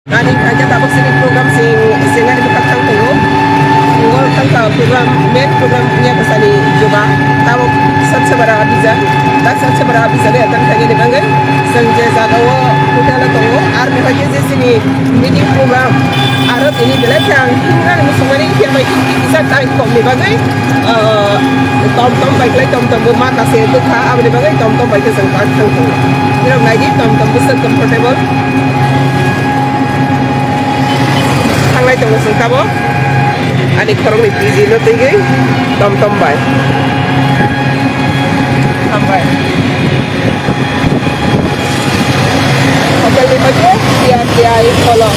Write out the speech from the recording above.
Kani kaja tabak sini program sing ada dekat tang tunggu. Ngol tang ka program main programnya kesani juga. Tahu sebara bisa. Tak sebara bisa dia tang tanya di bangai. Sanje zagawa kudala tunggu. Army kaja di sini meeting program. Arab ini belakang. Kan musuhnya ini dia baik bisa tahu kok di bangai. Tom baik lagi tom bermat nasi itu kah? Apa di bangai tom baik kesengkat tunggu. Ini lagi tom besar comfortable. Lai tong sung kabo ani korong ni busy no tege tom bai tambai hotel ni bajo dia ai follow